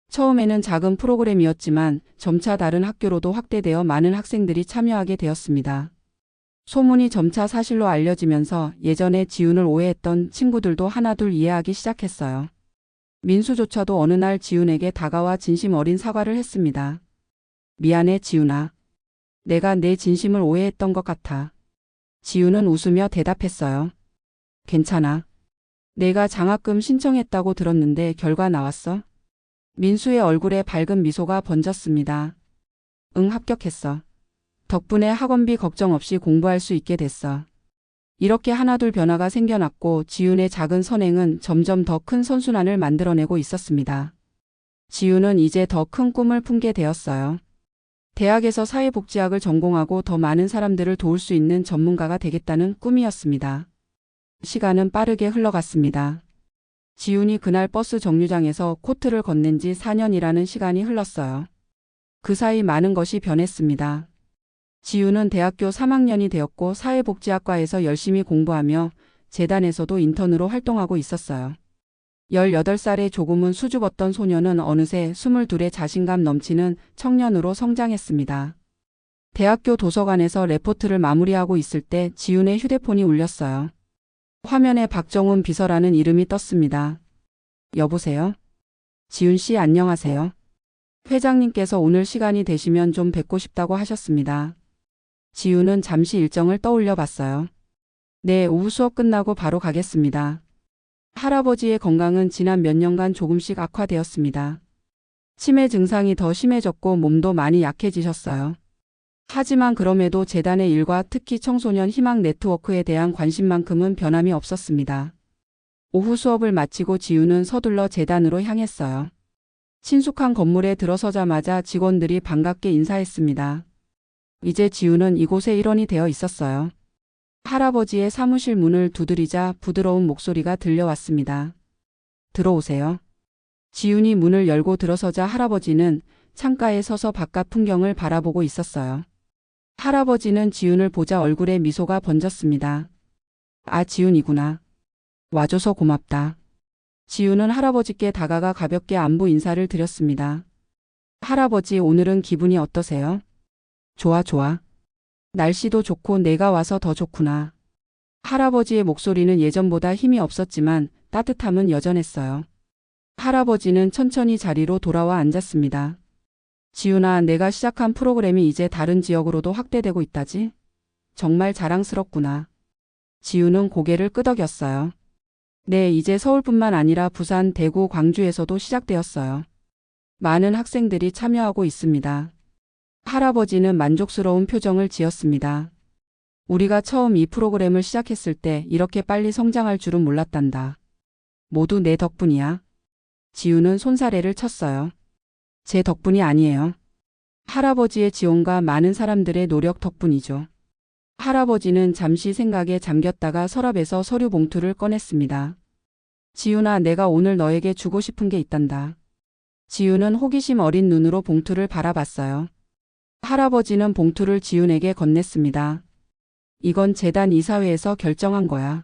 처음에는 작은 프로그램이었지만 점차 다른 학교로도 확대되어 많은 학생들이 참여하게 되었습니다. 소문이 점차 사실로 알려지면서 예전에 지윤을 오해했던 친구들도 하나둘 이해하기 시작했어요. 민수조차도 어느 날 지윤에게 다가와 진심 어린 사과를 했습니다. 미안해, 지윤아. 내가 내 진심을 오해했던 것 같아. 지윤은 웃으며 대답했어요. 괜찮아. 내가 장학금 신청했다고 들었는데 결과 나왔어? 민수의 얼굴에 밝은 미소가 번졌습니다. 응, 합격했어. 덕분에 학원비 걱정 없이 공부할 수 있게 됐어. 이렇게 하나둘 변화가 생겨났고 지윤의 작은 선행은 점점 더 큰 선순환을 만들어내고 있었습니다. 지윤은 이제 더 큰 꿈을 품게 되었어요. 대학에서 사회복지학을 전공하고 더 많은 사람들을 도울 수 있는 전문가가 되겠다는 꿈이었습니다. 시간은 빠르게 흘러갔습니다. 지윤이 그날 버스 정류장에서 코트를 건넨 지 4년이라는 시간이 흘렀어요. 그 사이 많은 것이 변했습니다. 지윤은 대학교 3학년이 되었고 사회복지학과에서 열심히 공부하며 재단에서도 인턴으로 활동하고 있었어요. 18살의 조금은 수줍었던 소녀는 어느새 22의 자신감 넘치는 청년으로 성장했습니다. 대학교 도서관에서 레포트를 마무리하고 있을 때 지윤의 휴대폰이 울렸어요. 화면에 박정훈 비서라는 이름이 떴습니다. 여보세요? 지윤 씨, 안녕하세요. 회장님께서 오늘 시간이 되시면 좀 뵙고 싶다고 하셨습니다. 지윤은 잠시 일정을 떠올려 봤어요. 네, 오후 수업 끝나고 바로 가겠습니다. 할아버지의 건강은 지난 몇 년간 조금씩 악화되었습니다. 치매 증상이 더 심해졌고 몸도 많이 약해지셨어요. 하지만 그럼에도 재단의 일과 특히 청소년 희망 네트워크에 대한 관심만큼은 변함이 없었습니다. 오후 수업을 마치고 지윤은 서둘러 재단으로 향했어요. 친숙한 건물에 들어서자마자 직원들이 반갑게 인사했습니다. 이제 지윤은 이곳의 일원이 되어 있었어요. 할아버지의 사무실 문을 두드리자 부드러운 목소리가 들려왔습니다. 들어오세요. 지윤이 문을 열고 들어서자 할아버지는 창가에 서서 바깥 풍경을 바라보고 있었어요. 할아버지는 지윤을 보자 얼굴에 미소가 번졌습니다. 아, 지윤이구나. 와줘서 고맙다. 지윤은 할아버지께 다가가 가볍게 안부 인사를 드렸습니다. 할아버지, 오늘은 기분이 어떠세요? 좋아, 좋아. 날씨도 좋고 내가 와서 더 좋구나. 할아버지의 목소리는 예전보다 힘이 없었지만 따뜻함은 여전했어요. 할아버지는 천천히 자리로 돌아와 앉았습니다. 지윤아, 내가 시작한 프로그램이 이제 다른 지역으로도 확대되고 있다지? 정말 자랑스럽구나. 지윤은 고개를 끄덕였어요. 네, 이제 서울뿐만 아니라 부산, 대구, 광주에서도 시작되었어요. 많은 학생들이 참여하고 있습니다. 할아버지는 만족스러운 표정을 지었습니다. 우리가 처음 이 프로그램을 시작했을 때 이렇게 빨리 성장할 줄은 몰랐단다. 모두 내 덕분이야. 지윤은 손사래를 쳤어요. 제 덕분이 아니에요. 할아버지의 지원과 많은 사람들의 노력 덕분이죠. 할아버지는 잠시 생각에 잠겼다가 서랍에서 서류 봉투를 꺼냈습니다. 지윤아, 내가 오늘 너에게 주고 싶은 게 있단다. 지윤은 호기심 어린 눈으로 봉투를 바라봤어요. 할아버지는 봉투를 지윤에게 건넸습니다. 이건 재단 이사회에서 결정한 거야.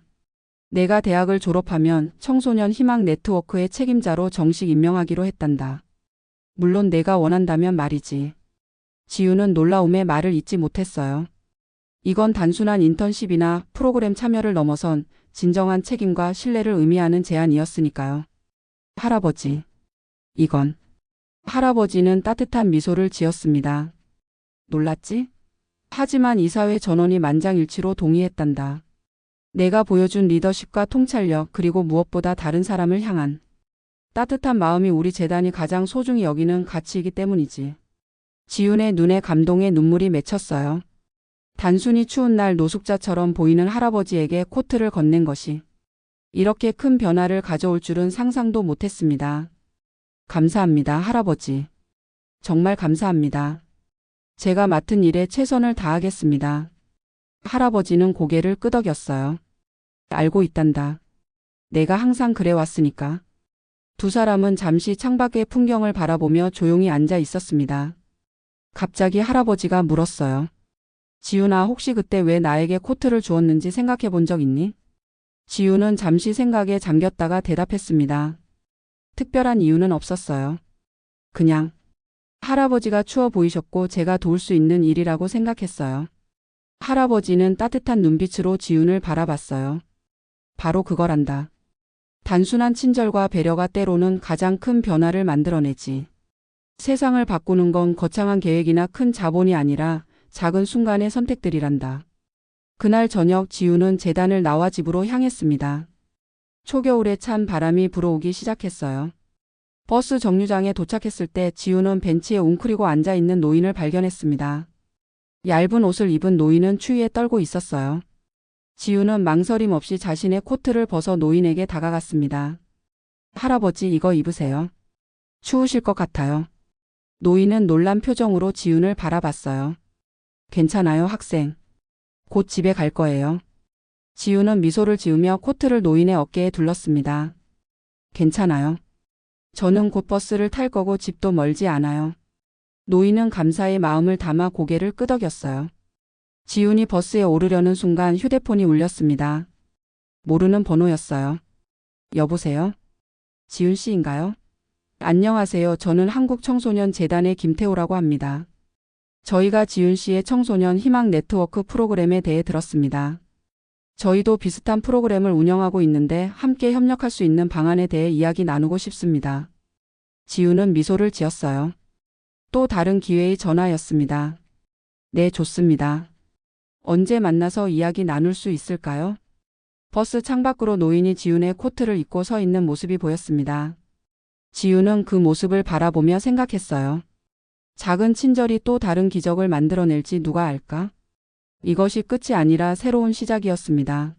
내가 대학을 졸업하면 청소년 희망 네트워크의 책임자로 정식 임명하기로 했단다. 물론 내가 원한다면 말이지. 지윤은 놀라움에 말을 잇지 못했어요. 이건 단순한 인턴십이나 프로그램 참여를 넘어선 진정한 책임과 신뢰를 의미하는 제안이었으니까요. 할아버지. 이건. 할아버지는 따뜻한 미소를 지었습니다. 놀랐지? 하지만 이사회 전원이 만장일치로 동의했단다. 내가 보여준 리더십과 통찰력, 그리고 무엇보다 다른 사람을 향한 따뜻한 마음이 우리 재단이 가장 소중히 여기는 가치이기 때문이지. 지윤의 눈에 감동의 눈물이 맺혔어요. 단순히 추운 날 노숙자처럼 보이는 할아버지에게 코트를 건넨 것이 이렇게 큰 변화를 가져올 줄은 상상도 못했습니다. 감사합니다, 할아버지. 정말 감사합니다. 제가 맡은 일에 최선을 다하겠습니다. 할아버지는 고개를 끄덕였어요. 알고 있단다. 내가 항상 그래왔으니까. 두 사람은 잠시 창밖의 풍경을 바라보며 조용히 앉아 있었습니다. 갑자기 할아버지가 물었어요. 지훈아, 혹시 그때 왜 나에게 코트를 주었는지 생각해 본 적 있니? 지훈은 잠시 생각에 잠겼다가 대답했습니다. 특별한 이유는 없었어요. 그냥 할아버지가 추워 보이셨고 제가 도울 수 있는 일이라고 생각했어요. 할아버지는 따뜻한 눈빛으로 지훈을 바라봤어요. 바로 그거란다. 단순한 친절과 배려가 때로는 가장 큰 변화를 만들어내지. 세상을 바꾸는 건 거창한 계획이나 큰 자본이 아니라 작은 순간의 선택들이란다. 그날 저녁 지훈은 재단을 나와 집으로 향했습니다. 초겨울에 찬 바람이 불어오기 시작했어요. 버스 정류장에 도착했을 때 지훈은 벤치에 웅크리고 앉아있는 노인을 발견했습니다. 얇은 옷을 입은 노인은 추위에 떨고 있었어요. 지훈은 망설임 없이 자신의 코트를 벗어 노인에게 다가갔습니다. 할아버지, 이거 입으세요. 추우실 것 같아요. 노인은 놀란 표정으로 지훈을 바라봤어요. 괜찮아요, 학생. 곧 집에 갈 거예요. 지훈은 미소를 지으며 코트를 노인의 어깨에 둘렀습니다. 괜찮아요. 저는 곧 버스를 탈 거고 집도 멀지 않아요. 노인은 감사의 마음을 담아 고개를 끄덕였어요. 지훈이 버스에 오르려는 순간 휴대폰이 울렸습니다. 모르는 번호였어요. 여보세요? 지훈 씨인가요? 안녕하세요. 저는 한국청소년재단의 김태호라고 합니다. 저희가 지훈 씨의 청소년 희망 네트워크 프로그램에 대해 들었습니다. 저희도 비슷한 프로그램을 운영하고 있는데 함께 협력할 수 있는 방안에 대해 이야기 나누고 싶습니다. 지훈은 미소를 지었어요. 또 다른 기회의 전화였습니다. 네, 좋습니다. 언제 만나서 이야기 나눌 수 있을까요? 버스 창밖으로 노인이 지훈의 코트를 입고 서 있는 모습이 보였습니다. 지훈은 그 모습을 바라보며 생각했어요. 작은 친절이 또 다른 기적을 만들어낼지 누가 알까? 이것이 끝이 아니라 새로운 시작이었습니다.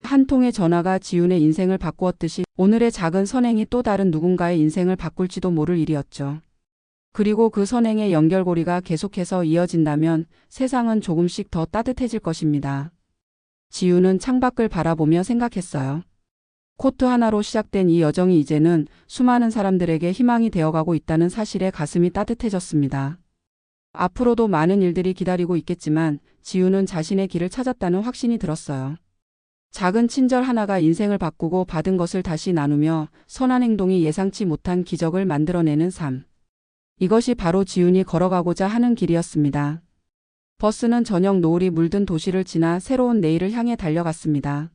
한 통의 전화가 지훈의 인생을 바꾸었듯이 오늘의 작은 선행이 또 다른 누군가의 인생을 바꿀지도 모를 일이었죠. 그리고 그 선행의 연결고리가 계속해서 이어진다면 세상은 조금씩 더 따뜻해질 것입니다. 지훈은 창밖을 바라보며 생각했어요. 코트 하나로 시작된 이 여정이 이제는 수많은 사람들에게 희망이 되어가고 있다는 사실에 가슴이 따뜻해졌습니다. 앞으로도 많은 일들이 기다리고 있겠지만 지훈은 자신의 길을 찾았다는 확신이 들었어요. 작은 친절 하나가 인생을 바꾸고 받은 것을 다시 나누며 선한 행동이 예상치 못한 기적을 만들어내는 삶. 이것이 바로 지훈이 걸어가고자 하는 길이었습니다. 버스는 저녁 노을이 물든 도시를 지나 새로운 내일을 향해 달려갔습니다.